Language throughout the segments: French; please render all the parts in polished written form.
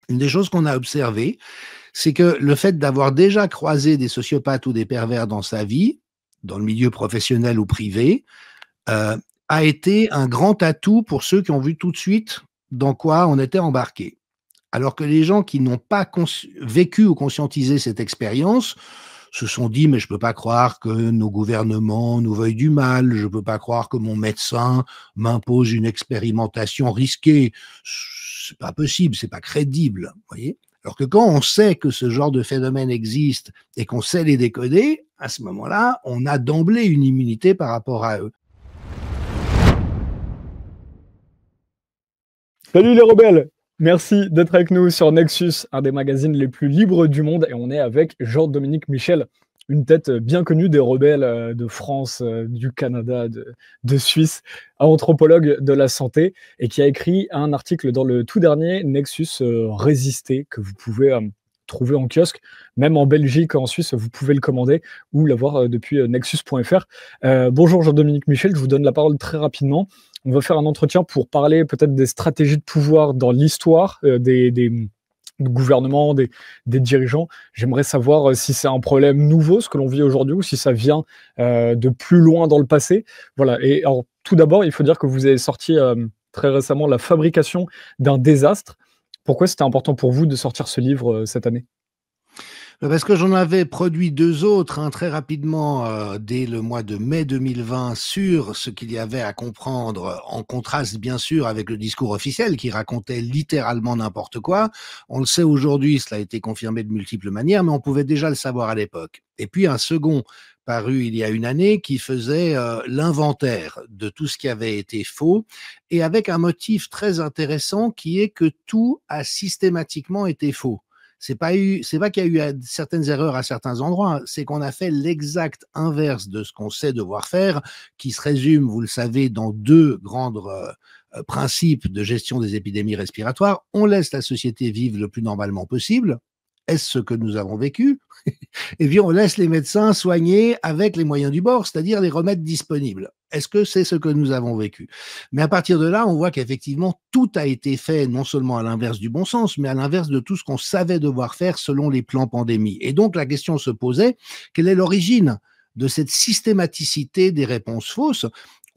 Une des choses qu'on a observées, c'est que le fait d'avoir déjà croisé des sociopathes ou des pervers dans sa vie, dans le milieu professionnel ou privé, heu, a été un grand atout pour ceux qui ont vu tout de suite dans quoi on était embarqué. Alors que les gens qui n'ont pas vécu ou conscientisé cette expérience se sont dit: «Mais je peux pas croire que nos gouvernements nous veuillent du mal, je peux pas croire que mon médecin m'impose une expérimentation risquée. C'est pas possible, c'est pas crédible», vous voyez? Alors que quand on sait que ce genre de phénomène existe et qu'on sait les décoder, à ce moment-là, on a d'emblée une immunité par rapport à eux. Salut les rebelles! Merci d'être avec nous sur Nexus, un des magazines les plus libres du monde, et on est avec Jean-Dominique Michel, une tête bien connue des rebelles de France, du Canada, de Suisse, anthropologue de la santé, et qui a écrit un article dans le tout dernier Nexus Résister, que vous pouvez trouver en kiosque, même en Belgique, en Suisse, vous pouvez le commander ou l'avoir depuis nexus.fr. Bonjour Jean-Dominique Michel, je vous donne la parole très rapidement. On va faire un entretien pour parler peut-être des stratégies de pouvoir dans l'histoire des gouvernements, des dirigeants. J'aimerais savoir si c'est un problème nouveau, ce que l'on vit aujourd'hui, ou si ça vient de plus loin dans le passé. Voilà. Et alors, tout d'abord, il faut dire que vous avez sorti très récemment La fabrication d'un désastre. Pourquoi c'était important pour vous de sortir ce livre cette année? Parce que j'en avais produit 2 autres, hein, très rapidement, dès le mois de mai 2020 sur ce qu'il y avait à comprendre, en contraste bien sûr avec le discours officiel qui racontait littéralement n'importe quoi. On le sait aujourd'hui, cela a été confirmé de multiples manières, mais on pouvait déjà le savoir à l'époque. Et puis un second paru il y a une année qui faisait, l'inventaire de tout ce qui avait été faux et avec un motif très intéressant qui est que tout a systématiquement été faux. C'est pas qu'il y a eu certaines erreurs à certains endroits, c'est qu'on a fait l'exact inverse de ce qu'on sait devoir faire, qui se résume, vous le savez, dans 2 grands principes de gestion des épidémies respiratoires. On laisse la société vivre le plus normalement possible. Est-ce ce que nous avons vécu? Et puis on laisse les médecins soigner avec les moyens du bord, c'est-à-dire les remèdes disponibles. Est-ce que c'est ce que nous avons vécu? Mais à partir de là, on voit qu'effectivement, tout a été fait non seulement à l'inverse du bon sens, mais à l'inverse de tout ce qu'on savait devoir faire selon les plans pandémie. Et donc la question se posait, quelle est l'origine de cette systématicité des réponses fausses?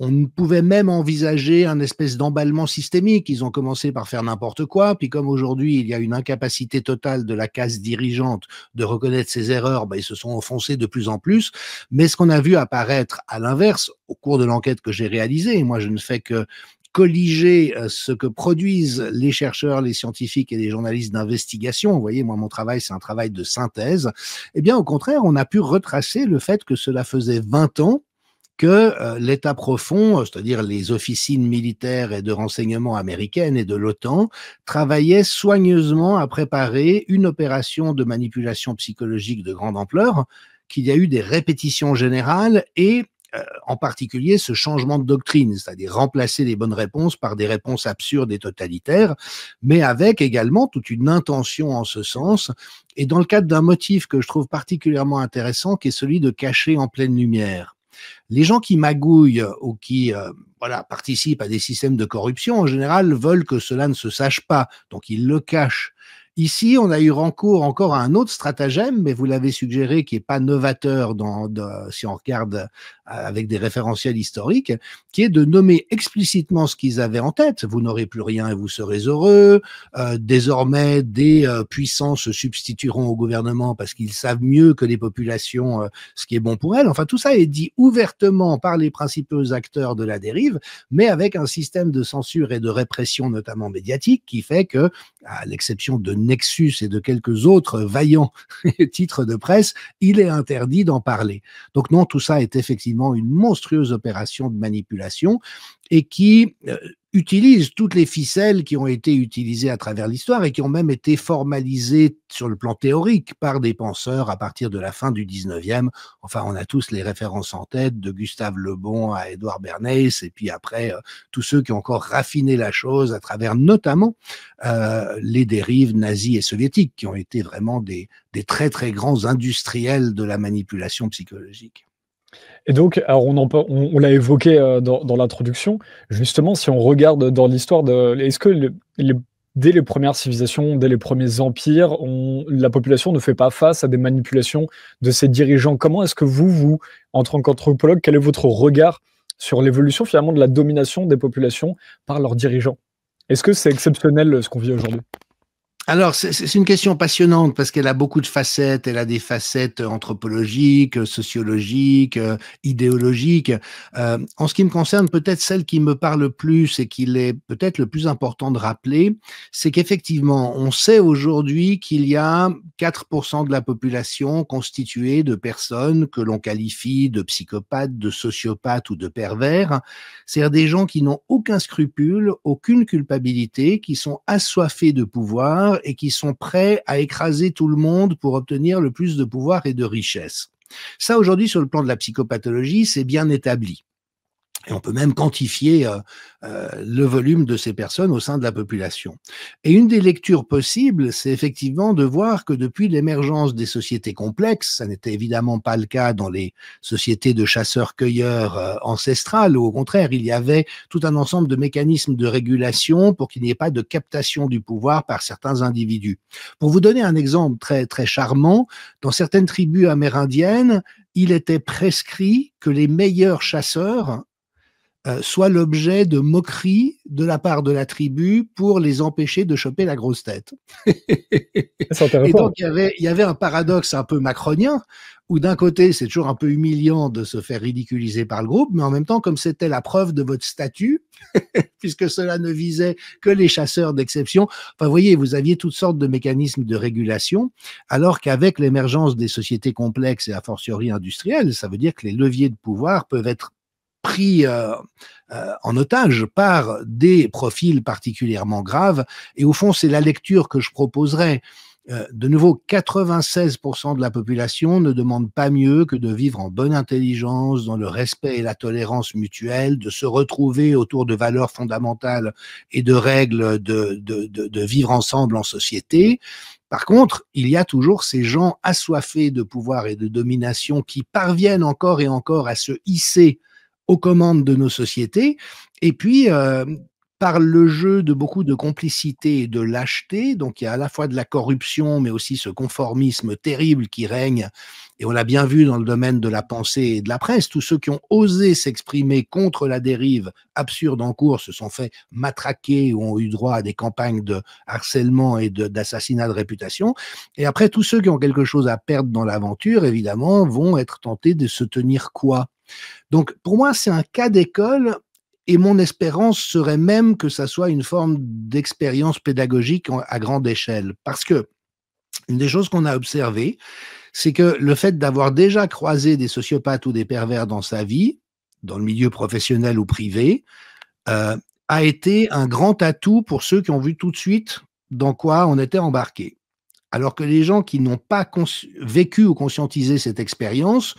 On pouvait même envisager un espèce d'emballement systémique. Ils ont commencé par faire n'importe quoi, puis comme aujourd'hui, il y a une incapacité totale de la classe dirigeante de reconnaître ses erreurs, ben, ils se sont enfoncés de plus en plus. Mais ce qu'on a vu apparaître à l'inverse, au cours de l'enquête que j'ai réalisée, et moi je ne fais que colliger ce que produisent les chercheurs, les scientifiques et les journalistes d'investigation. Vous voyez, moi, mon travail, c'est un travail de synthèse. Eh bien, au contraire, on a pu retracer le fait que cela faisait 20 ans que l'État profond, c'est-à-dire les officines militaires et de renseignement américaines et de l'OTAN, travaillaient soigneusement à préparer une opération de manipulation psychologique de grande ampleur, qu'il y a eu des répétitions générales et en particulier ce changement de doctrine, c'est-à-dire remplacer les bonnes réponses par des réponses absurdes et totalitaires, mais avec également toute une intention en ce sens, et dans le cadre d'un motif que je trouve particulièrement intéressant, qui est celui de cacher en pleine lumière. Les gens qui magouillent ou qui voilà, participent à des systèmes de corruption, en général, veulent que cela ne se sache pas, donc ils le cachent. Ici, on a eu recours encore à un autre stratagème, mais vous l'avez suggéré, qui n'est pas novateur si on regarde avec des référentiels historiques, qui est de nommer explicitement ce qu'ils avaient en tête. Vous n'aurez plus rien et vous serez heureux. Désormais, des puissants se substitueront au gouvernement parce qu'ils savent mieux que les populations ce qui est bon pour elles. Enfin, tout ça est dit ouvertement par les principaux acteurs de la dérive, mais avec un système de censure et de répression, notamment médiatique, qui fait que, à l'exception de Nexus et de quelques autres vaillants titres de presse, il est interdit d'en parler. Donc non, tout ça est effectivement une monstrueuse opération de manipulation et qui utilise toutes les ficelles qui ont été utilisées à travers l'histoire et qui ont même été formalisées sur le plan théorique par des penseurs à partir de la fin du 19e. Enfin, on a tous les références en tête, de Gustave Le Bon à Édouard Bernays, et puis après, tous ceux qui ont encore raffiné la chose à travers notamment les dérives nazies et soviétiques, qui ont été vraiment des très très grands industriels de la manipulation psychologique. Et donc, alors on l'a évoqué dans l'introduction, justement, si on regarde dans l'histoire est-ce que dès les premières civilisations, dès les premiers empires, la population ne fait pas face à des manipulations de ses dirigeants. Comment est-ce que vous, en tant qu'anthropologue, quel est votre regard sur l'évolution finalement de la domination des populations par leurs dirigeants? Est-ce que c'est exceptionnel ce qu'on vit aujourd'hui? Alors, c'est une question passionnante parce qu'elle a beaucoup de facettes. Elle a des facettes anthropologiques, sociologiques, idéologiques. En ce qui me concerne, peut-être celle qui me parle le plus et qu'il est peut-être le plus important de rappeler, c'est qu'effectivement, on sait aujourd'hui qu'il y a 4% de la population constituée de personnes que l'on qualifie de psychopathes, de sociopathes ou de pervers. C'est-à-dire des gens qui n'ont aucun scrupule, aucune culpabilité, qui sont assoiffés de pouvoir et qui sont prêts à écraser tout le monde pour obtenir le plus de pouvoir et de richesse. Ça, aujourd'hui, sur le plan de la psychopathologie, c'est bien établi. Et on peut même quantifier le volume de ces personnes au sein de la population. Et une des lectures possibles, c'est effectivement de voir que depuis l'émergence des sociétés complexes, ça n'était évidemment pas le cas dans les sociétés de chasseurs-cueilleurs ancestrales, où au contraire, il y avait tout un ensemble de mécanismes de régulation pour qu'il n'y ait pas de captation du pouvoir par certains individus. Pour vous donner un exemple très, très charmant, dans certaines tribus amérindiennes, il était prescrit que les meilleurs chasseurs soit l'objet de moqueries de la part de la tribu pour les empêcher de choper la grosse tête. C'est Et donc, intéressant. il y avait un paradoxe un peu macronien, où d'un côté, c'est toujours un peu humiliant de se faire ridiculiser par le groupe, mais en même temps, comme c'était la preuve de votre statut, puisque cela ne visait que les chasseurs d'exception, enfin, vous voyez, vous aviez toutes sortes de mécanismes de régulation, alors qu'avec l'émergence des sociétés complexes et a fortiori industrielles, ça veut dire que les leviers de pouvoir peuvent être pris en otage par des profils particulièrement graves. Et au fond, c'est la lecture que je proposerais. De nouveau, 96% de la population ne demande pas mieux que de vivre en bonne intelligence, dans le respect et la tolérance mutuelle, de se retrouver autour de valeurs fondamentales et de règles de vivre ensemble en société. Par contre, il y a toujours ces gens assoiffés de pouvoir et de domination qui parviennent encore et encore à se hisser aux commandes de nos sociétés, et puis par le jeu de beaucoup de complicité et de lâcheté, donc il y a à la fois de la corruption, mais aussi ce conformisme terrible qui règne, et on l'a bien vu dans le domaine de la pensée et de la presse, tous ceux qui ont osé s'exprimer contre la dérive absurde en cours se sont fait matraquer ou ont eu droit à des campagnes de harcèlement et d'assassinat de réputation, et après tous ceux qui ont quelque chose à perdre dans l'aventure, évidemment, vont être tentés de se tenir quoi. Donc, pour moi, c'est un cas d'école et mon espérance serait même que ça soit une forme d'expérience pédagogique à grande échelle. Parce que une des choses qu'on a observées, c'est que le fait d'avoir déjà croisé des sociopathes ou des pervers dans sa vie, dans le milieu professionnel ou privé, euh, a été un grand atout pour ceux qui ont vu tout de suite dans quoi on était embarqué. Alors que les gens qui n'ont pas vécu ou conscientisé cette expérience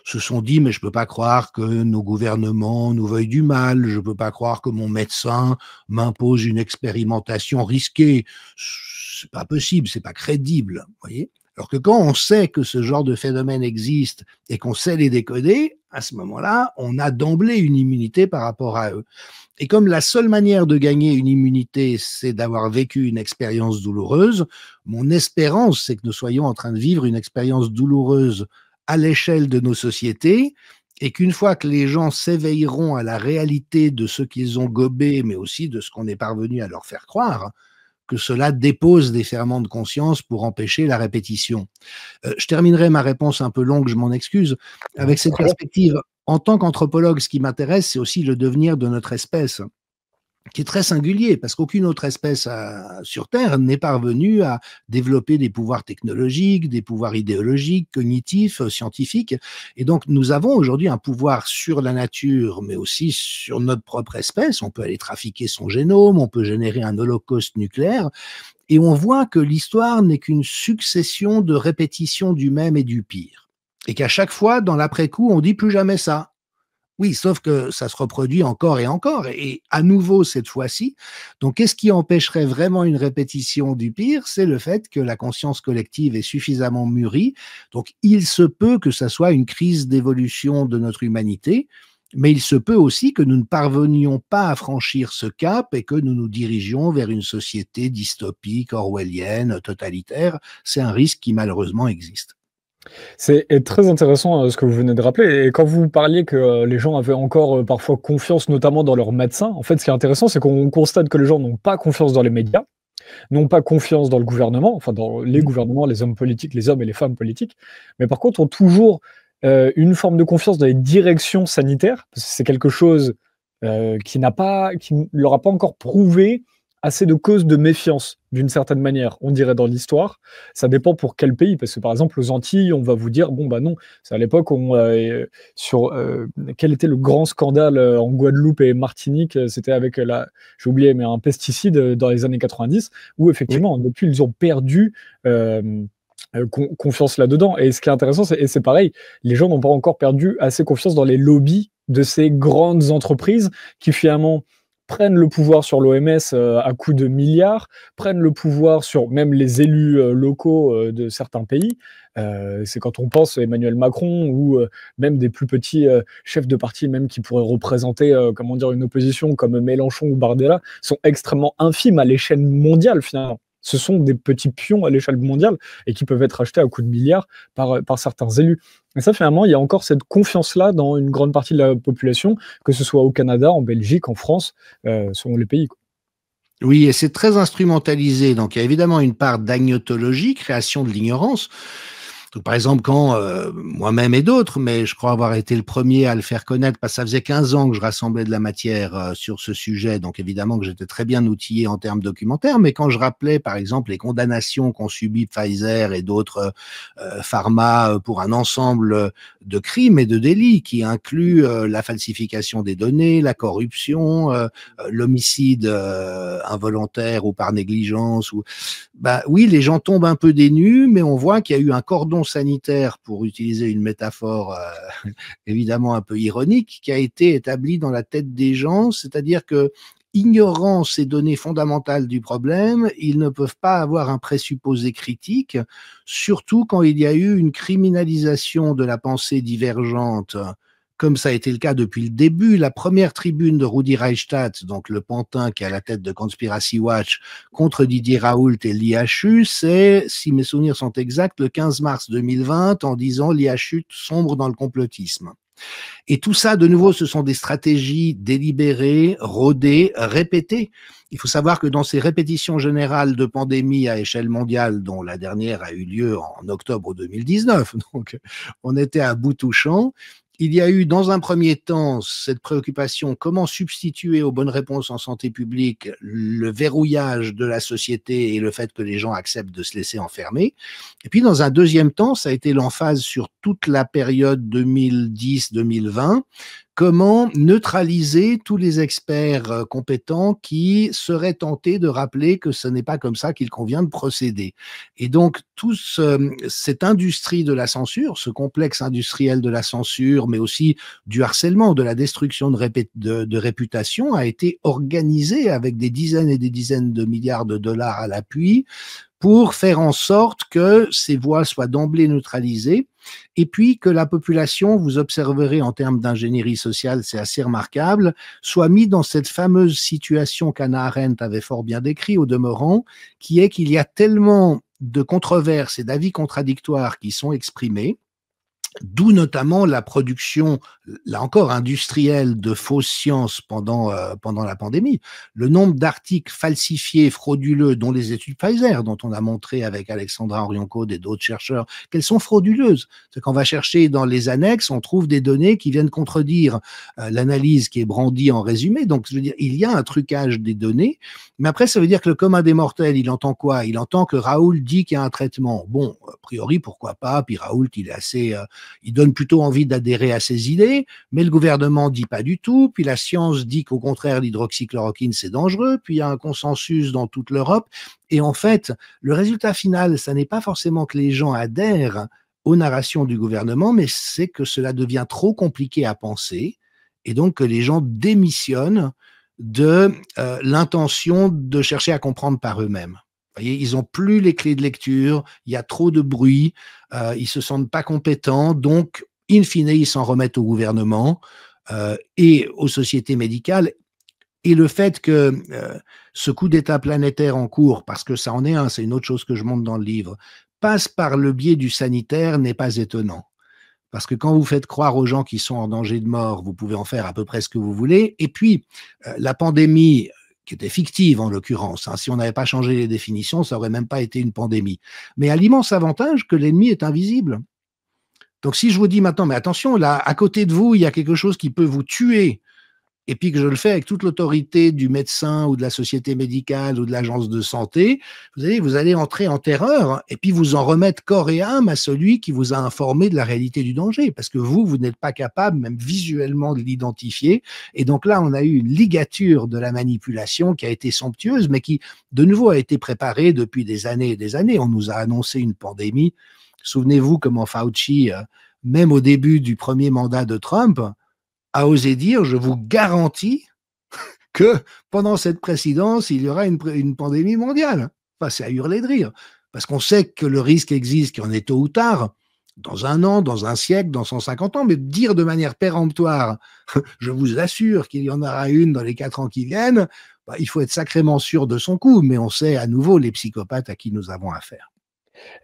se sont dit, mais je peux pas croire que nos gouvernements nous veuillent du mal, je peux pas croire que mon médecin m'impose une expérimentation risquée. C'est pas possible, c'est pas crédible, vous voyez. Alors que quand on sait que ce genre de phénomène existe et qu'on sait les décoder, à ce moment-là, on a d'emblée une immunité par rapport à eux. Et comme la seule manière de gagner une immunité, c'est d'avoir vécu une expérience douloureuse, mon espérance, c'est que nous soyons en train de vivre une expérience douloureuse à l'échelle de nos sociétés, et qu'une fois que les gens s'éveilleront à la réalité de ce qu'ils ont gobé, mais aussi de ce qu'on est parvenu à leur faire croire, que cela dépose des ferments de conscience pour empêcher la répétition. Je terminerai ma réponse un peu longue, je m'en excuse, avec cette perspective. En tant qu'anthropologue, ce qui m'intéresse, c'est aussi le devenir de notre espèce, qui est très singulier, parce qu'aucune autre espèce sur Terre n'est parvenue à développer des pouvoirs technologiques, des pouvoirs idéologiques, cognitifs, scientifiques. Et donc, nous avons aujourd'hui un pouvoir sur la nature, mais aussi sur notre propre espèce. On peut aller trafiquer son génome, on peut générer un holocauste nucléaire. Et on voit que l'histoire n'est qu'une succession de répétitions du même et du pire. Et qu'à chaque fois, dans l'après-coup, on dit plus jamais ça. Oui, sauf que ça se reproduit encore et à nouveau cette fois-ci. Donc, qu'est-ce qui empêcherait vraiment une répétition du pire? C'est le fait que la conscience collective est suffisamment mûrie. Donc, il se peut que ça soit une crise d'évolution de notre humanité. Mais il se peut aussi que nous ne parvenions pas à franchir ce cap et que nous nous dirigions vers une société dystopique, orwellienne, totalitaire. C'est un risque qui malheureusement existe. C'est très intéressant, ce que vous venez de rappeler et quand vous parliez que, les gens avaient encore, parfois confiance notamment dans leurs médecins, en fait, ce qui est intéressant, c'est qu'on constate que les gens n'ont pas confiance dans les médias, n'ont pas confiance dans le gouvernement, enfin dans les Mmh. gouvernements, les hommes politiques, les hommes et les femmes politiques, mais par contre ont toujours, une forme de confiance dans les directions sanitaires, parce que c'est quelque chose, qui ne leur a pas encore prouvé assez de causes de méfiance, d'une certaine manière, on dirait dans l'histoire. Ça dépend pour quel pays, parce que par exemple aux Antilles, on va vous dire: «Bon, bah, non». C'est à l'époque où quel était le grand scandale, en Guadeloupe et Martinique, c'était avec, j'ai oublié, mais un pesticide, dans les années 90 où Oui. effectivement, depuis, ils ont perdu, confiance là-dedans et ce qui est intéressant, c'est pareil, les gens n'ont pas encore perdu assez confiance dans les lobbies de ces grandes entreprises qui, finalement, prennent le pouvoir sur l'OMS, à coups de milliards, prennent le pouvoir sur même les élus, locaux, de certains pays. C'est quand on pense à Emmanuel Macron ou, même des plus petits, chefs de parti même qui pourraient représenter, comment dire? Une opposition comme Mélenchon ou Bardella, sont extrêmement infimes à l'échelle mondiale, finalement. Ce sont des petits pions à l'échelle mondiale et qui peuvent être achetés à coups de milliards par certains élus. Et ça, finalement, il y a encore cette confiance-là dans une grande partie de la population, que ce soit au Canada, en Belgique, en France, selon les pays, quoi. Oui, et c'est très instrumentalisé. Donc, il y a évidemment une part d'agnotologie, création de l'ignorance. Donc, par exemple, quand moi-même et d'autres, mais je crois avoir été le premier à le faire connaître, parce que ça faisait 15 ans que je rassemblais de la matière sur ce sujet, donc évidemment que j'étais très bien outillé en termes documentaires, mais quand je rappelais, par exemple, les condamnations qu'ont subies Pfizer et d'autres pharma pour un ensemble de crimes et de délits qui incluent la falsification des données, la corruption, l'homicide involontaire ou par négligence, ou bah oui, les gens tombent un peu des nues, mais on voit qu'il y a eu un cordon sanitaire, pour utiliser une métaphore évidemment un peu ironique, qui a été établi dans la tête des gens, c'est-à-dire que, ignorant ces données fondamentales du problème, ils ne peuvent pas avoir un présupposé critique, surtout quand il y a eu une criminalisation de la pensée divergente, comme ça a été le cas depuis le début. La première tribune de Rudi Reichstadt, donc le pantin qui est à la tête de Conspiracy Watch, contre Didier Raoult et l'IHU, c'est, si mes souvenirs sont exacts, le 15 mars 2020, en disant l'IHU sombre dans le complotisme. Et tout ça, de nouveau, ce sont des stratégies délibérées, rodées, répétées. Il faut savoir que dans ces répétitions générales de pandémie à échelle mondiale, dont la dernière a eu lieu en octobre 2019, donc on était à bout touchant, il y a eu dans un premier temps cette préoccupation: comment substituer aux bonnes réponses en santé publique le verrouillage de la société et le fait que les gens acceptent de se laisser enfermer. Et puis dans un deuxième temps, ça a été l'emphase sur toute la période 2010-2020, comment neutraliser tous les experts compétents qui seraient tentés de rappeler que ce n'est pas comme ça qu'il convient de procéder. Et donc, cette industrie de la censure, ce complexe industriel de la censure, mais aussi du harcèlement, de la destruction de réputation, a été organisé avec des dizaines et des dizaines de milliards de dollars à l'appui pour faire en sorte que ces voix soient d'emblée neutralisées, et puis que la population, vous observerez en termes d'ingénierie sociale, c'est assez remarquable, soit mise dans cette fameuse situation qu'Hannah Arendt avait fort bien décrit au demeurant, qui est qu'il y a tellement de controverses et d'avis contradictoires qui sont exprimés, d'où notamment la production, là encore, industrielle de fausses sciences pendant la pandémie. Le nombre d'articles falsifiés, frauduleux, dont les études Pfizer, dont on a montré avec Alexandra Orion-Caude et d'autres chercheurs, qu'elles sont frauduleuses. C'est qu'on va chercher dans les annexes, on trouve des données qui viennent contredire l'analyse qui est brandie en résumé. Donc, je veux dire, il y a un trucage des données, mais après, ça veut dire que le commun des mortels, il entend quoi? Il entend que Raoult dit qu'il y a un traitement. Bon, a priori, pourquoi pas? Puis Raoult, il est assez... il donne plutôt envie d'adhérer à ces idées, mais le gouvernement dit pas du tout, puis la science dit qu'au contraire, l'hydroxychloroquine, c'est dangereux, puis il y a un consensus dans toute l'Europe, et en fait, le résultat final, ça n'est pas forcément que les gens adhèrent aux narrations du gouvernement, mais c'est que cela devient trop compliqué à penser, et donc que les gens démissionnent de l'intention de chercher à comprendre par eux-mêmes. Vous voyez, ils n'ont plus les clés de lecture, il y a trop de bruit, ils se sentent pas compétents, donc, in fine, ils s'en remettent au gouvernement. et aux sociétés médicales. Et le fait que ce coup d'État planétaire en cours, parce que ça en est un, c'est une autre chose que je montre dans le livre, passe par le biais du sanitaire n'est pas étonnant. Parce que quand vous faites croire aux gens qui sont en danger de mort, vous pouvez en faire à peu près ce que vous voulez. Et puis, la pandémie, qui était fictive en l'occurrence, hein, si on n'avait pas changé les définitions, ça aurait même pas été une pandémie, mais a l'immense avantage que l'ennemi est invisible. Donc si je vous dis maintenant, mais attention, là, à côté de vous, il y a quelque chose qui peut vous tuer, et puis que je le fais avec toute l'autorité du médecin ou de la société médicale ou de l'agence de santé, vous allez entrer en terreur et puis vous en remettre corps et âme à celui qui vous a informé de la réalité du danger, parce que vous n'êtes pas capable, même visuellement, de l'identifier. Et donc là, on a eu une ligature de la manipulation qui a été somptueuse, mais qui, de nouveau, a été préparée depuis des années et des années. On nous a annoncé une pandémie. Souvenez-vous comment Fauci, même au début du premier mandat de Trump, a osé dire, je vous garantis que pendant cette présidence, il y aura une pandémie mondiale. Enfin, c'est à hurler de rire. Parce qu'on sait que le risque existe, qu'il y en ait tôt ou tard, dans 1 an, dans un siècle, dans 150 ans, mais dire de manière péremptoire, je vous assure qu'il y en aura une dans les 4 ans qui viennent, bah, il faut être sacrément sûr de son coup, mais on sait à nouveau les psychopathes à qui nous avons affaire.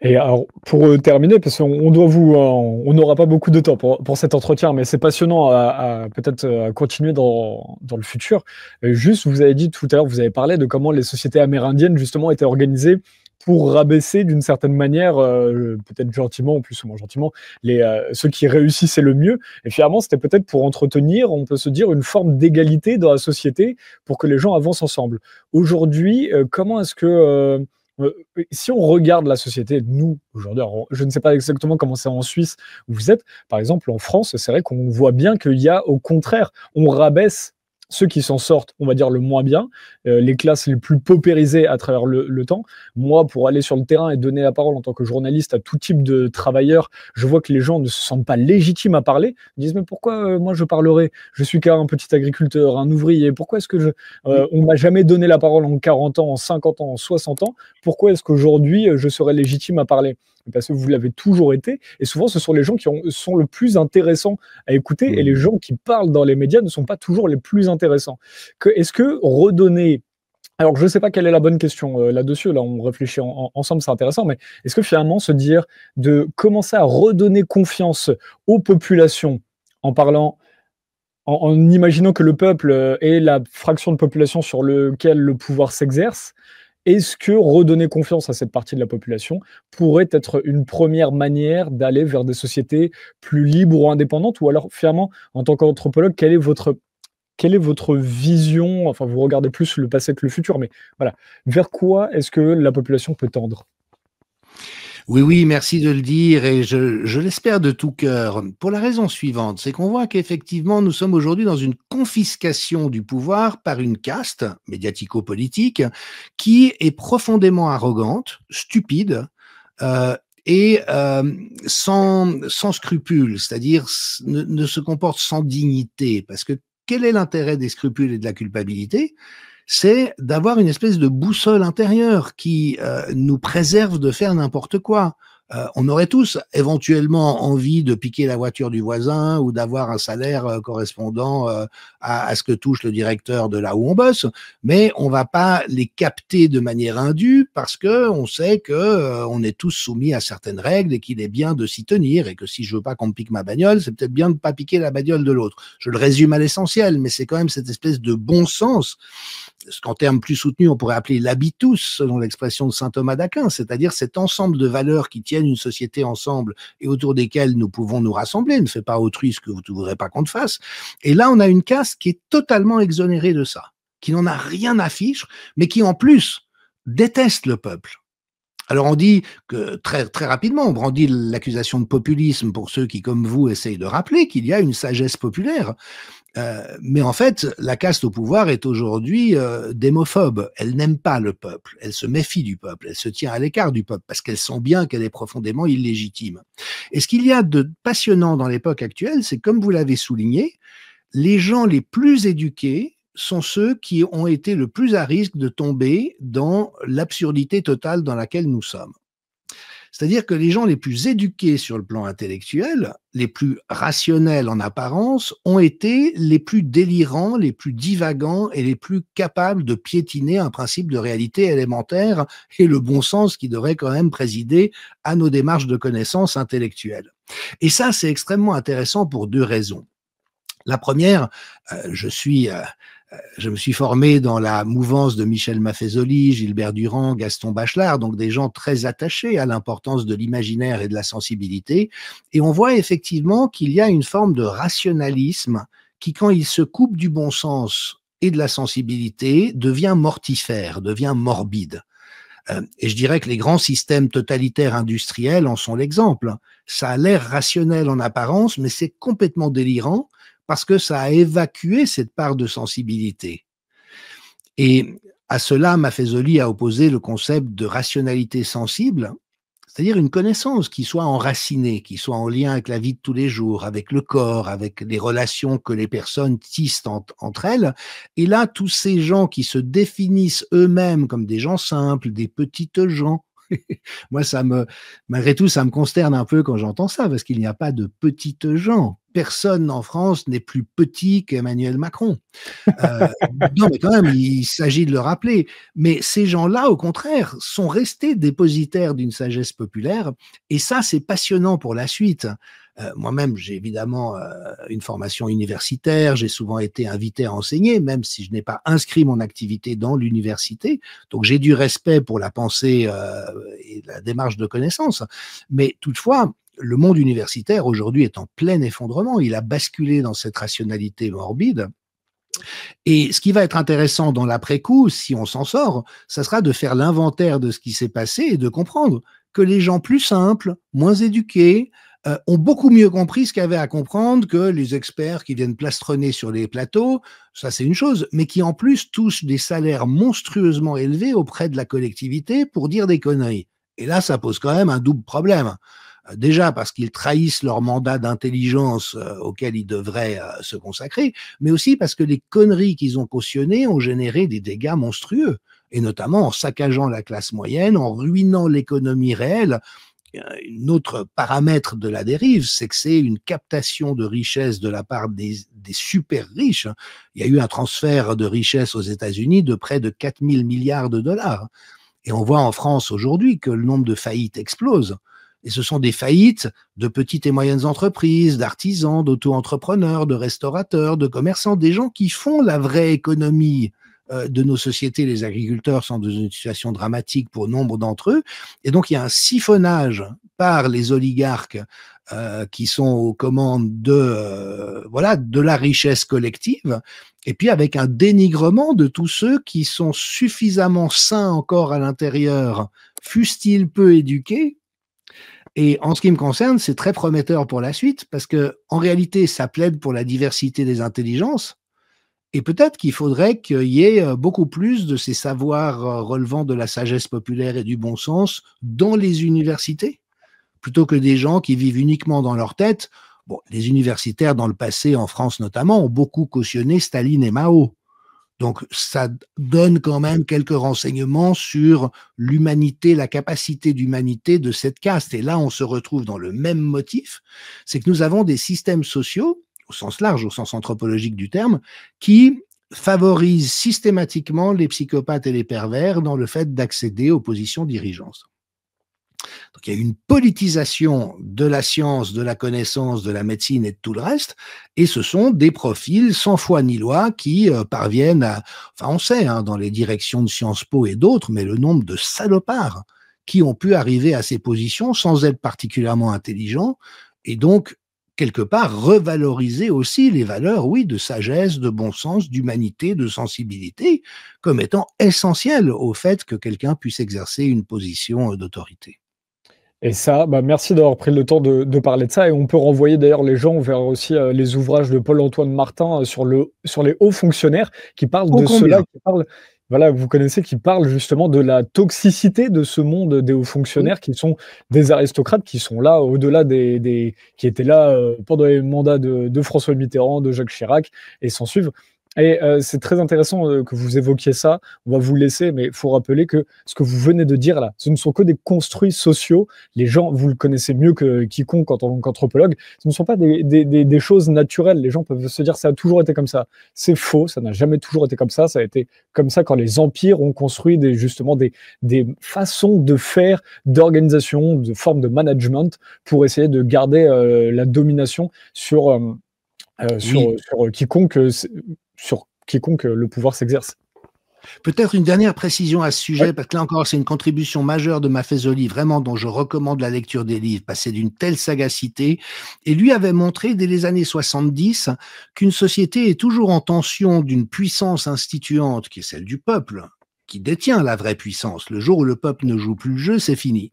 Et alors, pour terminer, parce qu'on doit on n'aura pas beaucoup de temps pour cet entretien, mais c'est passionnant à peut-être à continuer dans le futur. Juste, vous avez dit tout à l'heure, vous avez parlé de comment les sociétés amérindiennes, justement, étaient organisées pour rabaisser d'une certaine manière, peut-être gentiment ou plus ou moins gentiment, ceux qui réussissaient le mieux. Et finalement, c'était peut-être pour entretenir, on peut se dire, une forme d'égalité dans la société pour que les gens avancent ensemble. Aujourd'hui, comment est-ce que si on regarde la société, nous, aujourd'hui, je ne sais pas exactement comment c'est en Suisse où vous êtes, par exemple, en France, c'est vrai qu'on voit bien qu'il y a, au contraire, on rabaisse ceux qui s'en sortent, on va dire, le moins bien, les classes les plus paupérisées à travers le temps. Moi, pour aller sur le terrain et donner la parole en tant que journaliste à tout type de travailleurs, je vois que les gens ne se sentent pas légitimes à parler. Ils disent, mais pourquoi moi je parlerai? Je suis qu'un petit agriculteur, un ouvrier. Pourquoi est-ce que on m'a jamais donné la parole en 40 ans, en 50 ans, en 60 ans? Pourquoi est-ce qu'aujourd'hui je serais légitime à parler? Parce que vous l'avez toujours été, et souvent ce sont les gens qui sont le plus intéressants à écouter, et les gens qui parlent dans les médias ne sont pas toujours les plus intéressants. Est-ce que redonner... Alors, je ne sais pas quelle est la bonne question là-dessus, là on réfléchit ensemble, c'est intéressant, mais est-ce que finalement se dire de commencer à redonner confiance aux populations en parlant, en imaginant que le peuple est la fraction de population sur laquelle le pouvoir s'exerce, est-ce que redonner confiance à cette partie de la population pourrait être une première manière d'aller vers des sociétés plus libres ou indépendantes? Ou alors, finalement, en tant qu'anthropologue, quelle est votre vision? Enfin, vous regardez plus le passé que le futur, mais voilà. Vers quoi est-ce que la population peut tendre? Oui, oui, merci de le dire et je l'espère de tout cœur. Pour la raison suivante, c'est qu'on voit qu'effectivement, nous sommes aujourd'hui dans une confiscation du pouvoir par une caste médiatico-politique qui est profondément arrogante, stupide, et sans scrupules, c'est-à-dire ne se comporte sans dignité. Parce que quel est l'intérêt des scrupules et de la culpabilité? C'est d'avoir une espèce de boussole intérieure qui nous préserve de faire n'importe quoi. On aurait tous éventuellement envie de piquer la voiture du voisin ou d'avoir un salaire correspondant à ce que touche le directeur de là où on bosse, mais on va pas les capter de manière indue parce que on sait que on est tous soumis à certaines règles et qu'il est bien de s'y tenir, et que si je veux pas qu'on me pique ma bagnole, c'est peut-être bien de pas piquer la bagnole de l'autre. Je le résume à l'essentiel, mais c'est quand même cette espèce de bon sens, ce qu'en termes plus soutenus, on pourrait appeler l'habitus, selon l'expression de saint Thomas d'Aquin, c'est-à-dire cet ensemble de valeurs qui tiennent une société ensemble et autour desquelles nous pouvons nous rassembler. Ne fais pas autrui ce que vous ne voudrez pas qu'on te fasse. Et là, on a une caste qui est totalement exonérée de ça, qui n'en a rien à fiche, mais qui en plus déteste le peuple. Alors on dit que très rapidement, on brandit l'accusation de populisme pour ceux qui, comme vous, essayent de rappeler qu'il y a une sagesse populaire. Mais en fait, la caste au pouvoir est aujourd'hui démophobe. Elle n'aime pas le peuple, elle se méfie du peuple, elle se tient à l'écart du peuple parce qu'elle sent bien qu'elle est profondément illégitime. Et ce qu'il y a de passionnant dans l'époque actuelle, c'est, comme vous l'avez souligné, les gens les plus éduqués sont ceux qui ont été le plus à risque de tomber dans l'absurdité totale dans laquelle nous sommes. C'est-à-dire que les gens les plus éduqués sur le plan intellectuel, les plus rationnels en apparence, ont été les plus délirants, les plus divagants et les plus capables de piétiner un principe de réalité élémentaire et le bon sens qui devrait quand même présider à nos démarches de connaissance intellectuelle. Et ça, c'est extrêmement intéressant pour deux raisons. La première, je me suis formé dans la mouvance de Michel Maffezoli, Gilbert Durand, Gaston Bachelard, donc des gens très attachés à l'importance de l'imaginaire et de la sensibilité. Et on voit effectivement qu'il y a une forme de rationalisme qui, quand il se coupe du bon sens et de la sensibilité, devient mortifère, devient morbide. Et je dirais que les grands systèmes totalitaires industriels en sont l'exemple. Ça a l'air rationnel en apparence, mais c'est complètement délirant parce que ça a évacué cette part de sensibilité. Et à cela, Maffezoli a opposé le concept de rationalité sensible, c'est-à-dire une connaissance qui soit enracinée, qui soit en lien avec la vie de tous les jours, avec le corps, avec les relations que les personnes tissent entre elles. Et là, tous ces gens qui se définissent eux-mêmes comme des gens simples, des petites gens, moi, malgré tout, ça me consterne un peu quand j'entends ça, parce qu'il n'y a pas de petites gens. Personne en France n'est plus petit qu'Emmanuel Macron. Non, mais quand même, il s'agit de le rappeler. Mais ces gens-là, au contraire, sont restés dépositaires d'une sagesse populaire. Et ça, c'est passionnant pour la suite. Moi-même, j'ai évidemment une formation universitaire. J'ai souvent été invité à enseigner, même si je n'ai pas inscrit mon activité dans l'université. Donc, j'ai du respect pour la pensée et la démarche de connaissance. Mais toutefois, le monde universitaire aujourd'hui est en plein effondrement. Il a basculé dans cette rationalité morbide. Et ce qui va être intéressant dans l'après-coup, si on s'en sort, ça sera de faire l'inventaire de ce qui s'est passé et de comprendre que les gens plus simples, moins éduqués, ont beaucoup mieux compris ce qu'il y avait à comprendre que les experts qui viennent plastronner sur les plateaux, ça c'est une chose, mais qui en plus touchent des salaires monstrueusement élevés auprès de la collectivité pour dire des conneries. Et là, ça pose quand même un double problème. Déjà parce qu'ils trahissent leur mandat d'intelligence auquel ils devraient se consacrer, mais aussi parce que les conneries qu'ils ont cautionnées ont généré des dégâts monstrueux, et notamment en saccageant la classe moyenne, en ruinant l'économie réelle. Un autre paramètre de la dérive, c'est que c'est une captation de richesse de la part des super riches. Il y a eu un transfert de richesse aux États-Unis de près de 4 000 milliards de dollars. Et on voit en France aujourd'hui que le nombre de faillites explose. Et ce sont des faillites de petites et moyennes entreprises, d'artisans, d'auto-entrepreneurs, de restaurateurs, de commerçants, des gens qui font la vraie économie de nos sociétés. Les agriculteurs sont dans une situation dramatique pour nombre d'entre eux. Et donc, il y a un siphonnage par les oligarques qui sont aux commandes de la richesse collective, et puis avec un dénigrement de tous ceux qui sont suffisamment sains encore à l'intérieur, fussent-ils peu éduqués. Et en ce qui me concerne, c'est très prometteur pour la suite, parce que en réalité, ça plaide pour la diversité des intelligences. Et peut-être qu'il faudrait qu'il y ait beaucoup plus de ces savoirs relevant de la sagesse populaire et du bon sens dans les universités, plutôt que des gens qui vivent uniquement dans leur tête. Bon, les universitaires, dans le passé, en France notamment, ont beaucoup cautionné Staline et Mao. Donc, ça donne quand même quelques renseignements sur l'humanité, la capacité d'humanité de cette caste. Et là, on se retrouve dans le même motif, c'est que nous avons des systèmes sociaux, au sens large, au sens anthropologique du terme, qui favorisent systématiquement les psychopathes et les pervers dans le fait d'accéder aux positions dirigeantes. Donc, il y a une politisation de la science, de la connaissance, de la médecine et de tout le reste, et ce sont des profils sans foi ni loi qui parviennent à... Enfin, on sait, hein, dans les directions de Sciences Po et d'autres, mais le nombre de salopards qui ont pu arriver à ces positions sans être particulièrement intelligents, et donc, quelque part, revaloriser aussi les valeurs, oui, de sagesse, de bon sens, d'humanité, de sensibilité, comme étant essentielles au fait que quelqu'un puisse exercer une position d'autorité. Et ça, merci d'avoir pris le temps de parler de ça, et on peut renvoyer d'ailleurs les gens vers aussi, les ouvrages de Paul-Antoine Martin, sur les hauts fonctionnaires qui parlent Ô de cela, combien! qui parlent voilà, vous connaissez, qui parlent justement de la toxicité de ce monde des hauts Oui. fonctionnaires qui sont des aristocrates, qui sont là au-delà des qui étaient là, pendant les mandats de François Mitterrand, de Jacques Chirac et s'ensuivent. Et c'est très intéressant que vous évoquiez ça. On va vous laisser, mais il faut rappeler que ce que vous venez de dire là, ce ne sont que des construits sociaux. Les gens, vous le connaissez mieux que quiconque en tant qu'anthropologue, ce ne sont pas des choses naturelles. Les gens peuvent se dire ça a toujours été comme ça. C'est faux, ça n'a jamais toujours été comme ça. Ça a été comme ça quand les empires ont construit justement des façons de faire, d'organisation, de formes de management pour essayer de garder la domination Oui. sur quiconque le pouvoir s'exerce. Peut-être une dernière précision à ce Ouais. sujet, parce que là encore, c'est une contribution majeure de Maffezoli, vraiment, dont je recommande la lecture des livres, parce que c'est d'une telle sagacité. Et lui avait montré, dès les années 70, qu'une société est toujours en tension d'une puissance instituante, qui est celle du peuple, qui détient la vraie puissance. Le jour où le peuple ne joue plus le jeu, c'est fini.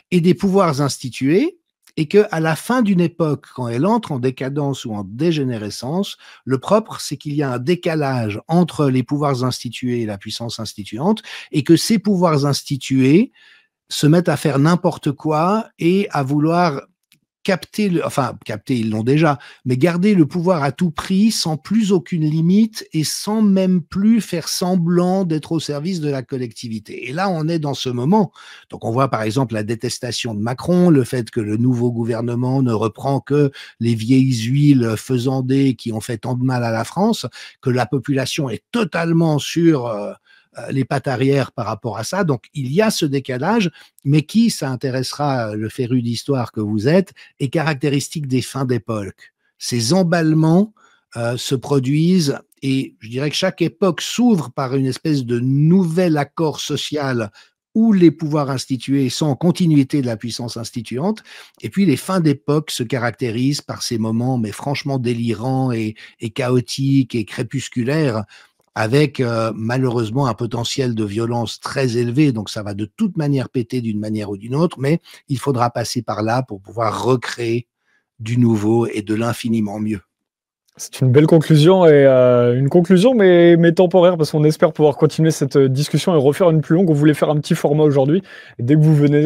Et des pouvoirs institués, et qu'à la fin d'une époque, quand elle entre en décadence ou en dégénérescence, le propre, c'est qu'il y a un décalage entre les pouvoirs institués et la puissance instituante, et que ces pouvoirs institués se mettent à faire n'importe quoi et à vouloir capter, ils l'ont déjà, mais garder le pouvoir à tout prix, sans plus aucune limite et sans même plus faire semblant d'être au service de la collectivité. Et là, on est dans ce moment. Donc, on voit par exemple la détestation de Macron, le fait que le nouveau gouvernement ne reprend que les vieilles huiles faisandées qui ont fait tant de mal à la France, que la population est totalement sur les pattes arrière par rapport à ça. Donc, il y a ce décalage, mais qui, ça intéressera le féru d'histoire que vous êtes, est caractéristique des fins d'époque. Ces emballements se produisent et je dirais que chaque époque s'ouvre par une espèce de nouvel accord social où les pouvoirs institués sont en continuité de la puissance instituante. Et puis les fins d'époque se caractérisent par ces moments, mais franchement délirants et chaotiques et crépusculaires, avec malheureusement un potentiel de violence très élevé, donc ça va de toute manière péter d'une manière ou d'une autre, mais il faudra passer par là pour pouvoir recréer du nouveau et de l'infiniment mieux. C'est une belle conclusion et une conclusion mais temporaire parce qu'on espère pouvoir continuer cette discussion et refaire une plus longue. On voulait faire un petit format aujourd'hui et dès que vous venez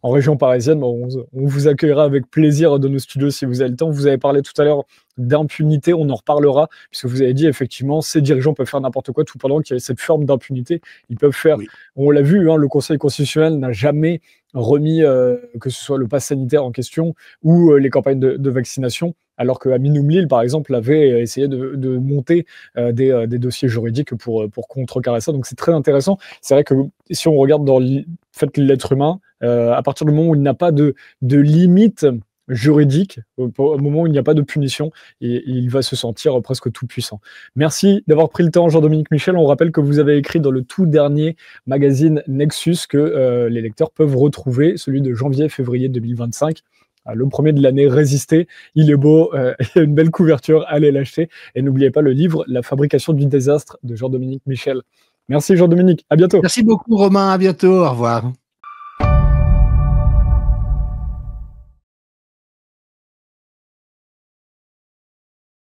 en région parisienne, on vous accueillera avec plaisir de nos studios si vous avez le temps. Vous avez parlé tout à l'heure d'impunité, on en reparlera puisque vous avez dit effectivement ces dirigeants peuvent faire n'importe quoi tout pendant qu'il y a cette forme d'impunité. Ils peuvent faire, Oui, on l'a vu, hein, le Conseil constitutionnel n'a jamais remis que ce soit le pass sanitaire en question ou les campagnes de vaccination. Alors que Amin Oumlil, par exemple, avait essayé de monter des dossiers juridiques pour contrecarrer ça. Donc c'est très intéressant. C'est vrai que si on regarde dans le fait que l'être humain, à partir du moment où il n'a pas de limite juridique, au moment où il n'y a pas de punition, il va se sentir presque tout puissant. Merci d'avoir pris le temps, Jean-Dominique Michel. On rappelle que vous avez écrit dans le tout dernier magazine Nexus que les lecteurs peuvent retrouver, celui de janvier-février 2025. Le premier de l'année, Résister, il est beau, il y a une belle couverture, allez l'acheter. Et n'oubliez pas le livre La fabrication du désastre de Jean-Dominique Michel. Merci Jean-Dominique, à bientôt. merci beaucoup Romain, à bientôt, au revoir.